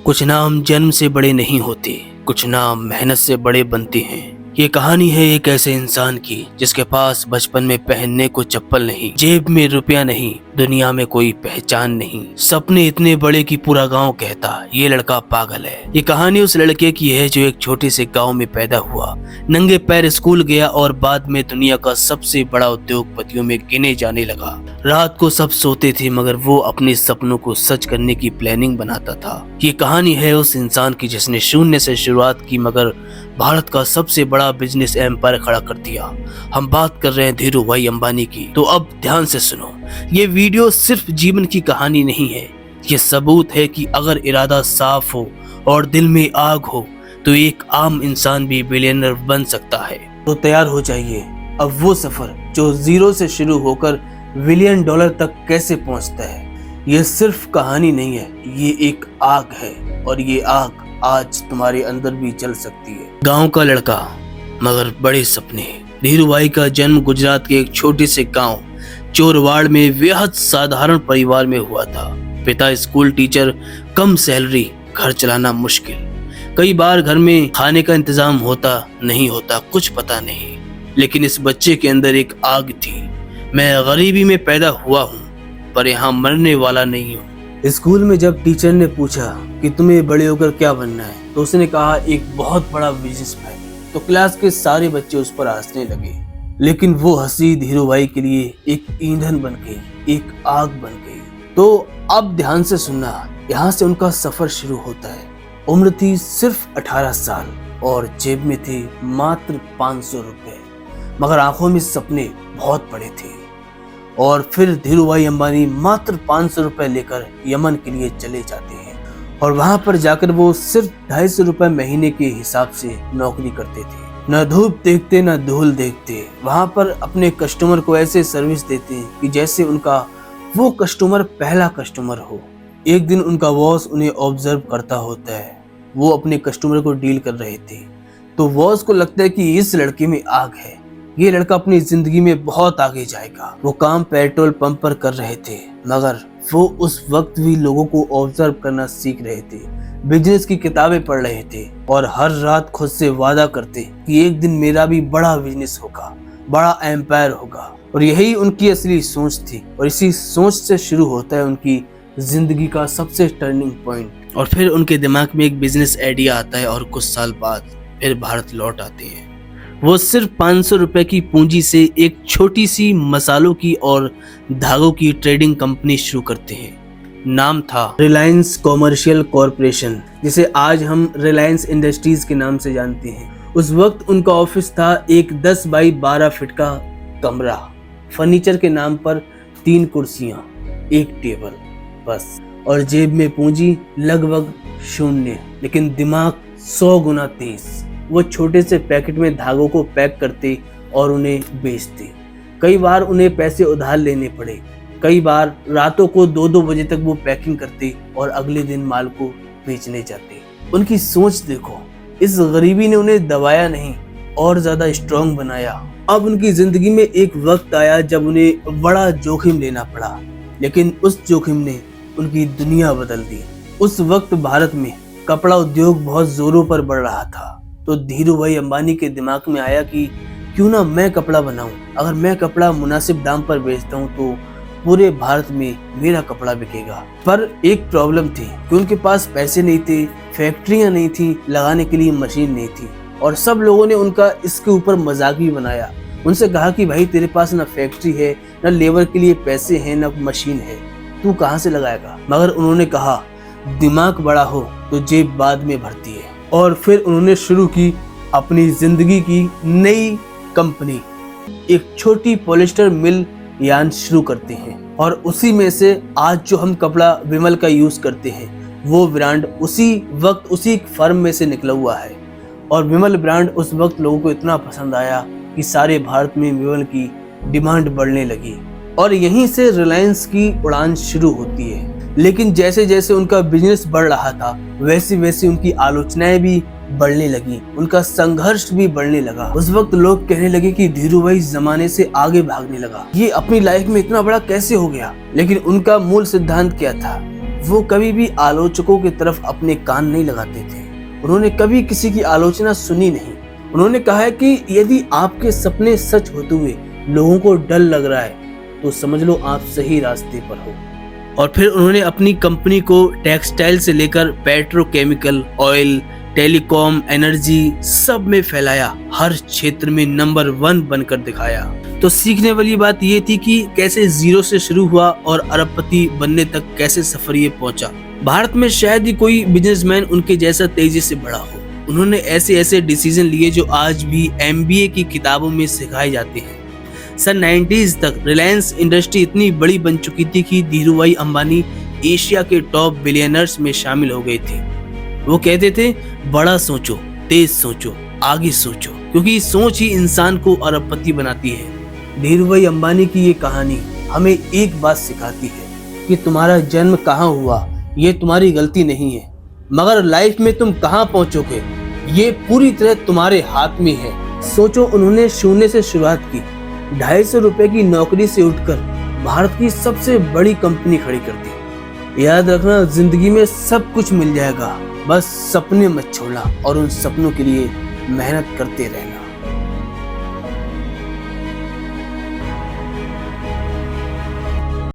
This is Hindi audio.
कुछ नाम जन्म से बड़े नहीं होते, कुछ नाम मेहनत से बड़े बनते हैं। ये कहानी है एक ऐसे इंसान की जिसके पास बचपन में पहनने को चप्पल नहीं, जेब में रुपया नहीं, दुनिया में कोई पहचान नहीं, सपने इतने बड़े कि पूरा गांव कहता ये लड़का पागल है। ये कहानी उस लड़के की है जो एक छोटे से गांव में पैदा हुआ, नंगे पैर स्कूल गया और बाद में दुनिया का सबसे बड़ा उद्योगपतियों में गिने जाने लगा। रात को सब सोते थे मगर वो अपने सपनों को सच करने की प्लानिंग बनाता था। ये कहानी है उस इंसान की जिसने शून्य से शुरुआत की मगर भारत का सबसे बड़ा बिजनेस एम्पायर खड़ा कर दिया। हम बात कर रहे हैं धीरू भाई अंबानी की। तो अब ध्यान से सुनो, ये वीडियो सिर्फ जीवन की कहानी नहीं है, ये सबूत है कि अगर इरादा साफ हो और दिल में आग हो तो एक आम इंसान भी बिलियनर बन सकता है। तो तैयार हो जाइए, अब वो सफर जो जीरो से शुरू होकर $1 बिलियन तक कैसे पहुंचता है। ये सिर्फ कहानी नहीं है, ये एक आग है और ये आग आज तुम्हारे अंदर भी जल सकती है। गांव का लड़का मगर बड़े सपने। धीरू भाई का जन्म गुजरात के एक छोटे से गांव चोरवाड़ में बेहद साधारण परिवार में हुआ था। पिता स्कूल टीचर, कम सैलरी, घर चलाना मुश्किल। कई बार घर में खाने का इंतजाम होता नहीं होता कुछ पता नहीं, लेकिन इस बच्चे के अंदर एक आग थी। मैं गरीबी में पैदा हुआ हूँ पर यहाँ मरने वाला नहीं हूँ। स्कूल में जब टीचर ने पूछा कि तुम्हें बड़े होकर क्या बनना है तो उसने कहा एक बहुत बड़ा बिजनेसमैन। तो क्लास के सारे बच्चे उस पर हंसने लगे, लेकिन वो हंसी धीरू भाई के लिए एक ईंधन बन गई, एक आग बन गई। तो अब ध्यान से सुनना, यहाँ से उनका सफर शुरू होता है। उम्र थी सिर्फ 18 साल और जेब में थे मात्र 500 रुपए, मगर आंखों में सपने बहुत बड़े थे। और फिर धीरू भाई अंबानी मात्र 500 रुपए लेकर यमन के लिए चले जाते हैं और वहां पर जाकर वो सिर्फ 250 रुपए महीने के हिसाब से नौकरी करते थे। न धूप देखते न धूल देखते, वहां पर अपने कस्टमर को ऐसे सर्विस देते हैं कि जैसे उनका वो कस्टमर पहला कस्टमर हो। एक दिन उनका बॉस उन्हें ऑब्जर्व करता होता है, वो अपने कस्टमर को डील कर रहे थे। तो बॉस को लगता है कि इस लड़के में आग है, ये लड़का अपनी जिंदगी में बहुत आगे जाएगा। वो काम पेट्रोल पंप पर कर रहे थे मगर वो उस वक्त भी लोगों को ऑब्जर्व करना सीख रहे थे, बिजनेस की किताबें पढ़ रहे थे और हर रात खुद से वादा करते कि एक दिन मेरा भी बड़ा बिजनेस होगा, बड़ा एम्पायर होगा। और यही उनकी असली सोच थी और इसी सोच से शुरू होता है उनकी जिंदगी का सबसे टर्निंग पॉइंट। और फिर उनके दिमाग में एक बिजनेस आइडिया आता है और कुछ साल बाद फिर भारत लौट आते हैं। वो सिर्फ 500 रुपए की पूंजी से एक छोटी सी मसालों की और धागों की ट्रेडिंग कंपनी शुरू करते हैं। नाम था रिलायंस कॉमर्शियल कॉरपोरेशन, जिसे आज हम रिलायंस इंडस्ट्रीज के नाम से जानते हैं। उस वक्त उनका ऑफिस था एक 10 बाई 12 फीट का कमरा, फर्नीचर के नाम पर 3 कुर्सियां, एक टेबल बस, और जेब में पूंजी लगभग शून्य, लेकिन दिमाग 100 गुना तेज। वो छोटे से पैकेट में धागों को पैक करते और उन्हें बेचते। कई बार उन्हें पैसे उधार लेने पड़े, कई बार रातों को 2-2 बजे तक वो पैकिंग करते और अगले दिन माल को बेचने जाते। उनकी सोच देखो, इस गरीबी ने उन्हें दबाया नहीं और ज्यादा स्ट्रॉन्ग बनाया। अब उनकी जिंदगी में एक वक्त आया जब उन्हें बड़ा जोखिम लेना पड़ा, लेकिन उस जोखिम ने उनकी दुनिया बदल दी। उस वक्त भारत में कपड़ा उद्योग बहुत जोरों पर बढ़ रहा था। तो धीरू भाई अंबानी के दिमाग में आया कि क्यों ना मैं कपड़ा बनाऊं। अगर मैं कपड़ा मुनासिब दाम पर बेचता हूं तो पूरे भारत में मेरा कपड़ा बिकेगा। पर एक प्रॉब्लम थी कि उनके पास पैसे नहीं थे, फैक्ट्रियां नहीं थी, लगाने के लिए मशीन नहीं थी और सब लोगों ने उनका इसके ऊपर मजाक भी बनाया। उनसे कहा कि भाई तेरे पास ना फैक्ट्री है, ना लेबर के लिए पैसे हैं, ना मशीन है, तू कहाँ से लगाएगा। मगर उन्होंने कहा दिमाग बड़ा हो तो जेब बाद में भरती है। और फिर उन्होंने शुरू की अपनी जिंदगी की नई कंपनी। एक छोटी पॉलिस्टर मिल यान शुरू करते हैं और उसी में से आज जो हम कपड़ा विमल का यूज करते हैं वो ब्रांड उसी वक्त उसी फर्म में से निकला हुआ है। और विमल ब्रांड उस वक्त लोगों को इतना पसंद आया कि सारे भारत में विमल की डिमांड बढ़ने लगी और यहीं से रिलायंस की उड़ान शुरू होती है। लेकिन जैसे जैसे उनका बिजनेस बढ़ रहा था वैसे वैसे उनकी आलोचनाएं भी बढ़ने लगी, उनका संघर्ष भी बढ़ने लगा। उस वक्त लोग कहने लगे कि धीरू भाई जमाने से आगे भागने लगा, ये अपनी लाइफ में इतना बड़ा कैसे हो गया। लेकिन उनका मूल सिद्धांत क्या था वो कभी भी आलोचकों की तरफ अपने कान नहीं लगाते थे। उन्होंने कभी किसी की आलोचना सुनी नहीं। उन्होंने कहा है कि यदि आपके सपने सच होते हुए लोगों को डर लग रहा है तो समझ लो आप सही रास्ते पर हो। और फिर उन्होंने अपनी कंपनी को टेक्सटाइल से लेकर पेट्रोकेमिकल, ऑयल, टेलीकॉम, एनर्जी सब में फैलाया, हर क्षेत्र में नंबर 1 बनकर दिखाया। तो सीखने वाली बात ये थी कि कैसे जीरो से शुरू हुआ और अरबपति बनने तक कैसे सफर ये पहुंचा। भारत में शायद ही कोई बिजनेसमैन उनके जैसा तेजी से बढ़ा हो। उन्होंने ऐसे ऐसे डिसीजन लिए जो आज भी MBA की किताबों में सिखाए जाते हैं। सन 90s तक रिलायंस इंडस्ट्री इतनी बड़ी बन चुकी थी कि धीरूभाई अंबानी एशिया के टॉप बिलियनर्स में शामिल हो गए थे। वो कहते थे, बड़ा सोचो, तेज सोचो, आगे सोचो, क्योंकि सोच ही इंसान को अरबपति बनाती है। धीरूभाई अंबानी की ये कहानी हमें एक बात सिखाती है कि तुम्हारा जन्म कहाँ हुआ ये तुम्हारी गलती नहीं है, मगर लाइफ में तुम कहाँ पहुंचोगे ये पूरी तरह तुम्हारे हाथ में है। सोचो, उन्होंने शून्य से शुरुआत की, 250 रुपए की नौकरी से उठकर भारत की सबसे बड़ी कंपनी खड़ी कर दी। याद रखना, जिंदगी में सब कुछ मिल जाएगा, बस सपने मत छोड़ना और उन सपनों के लिए मेहनत करते रहना।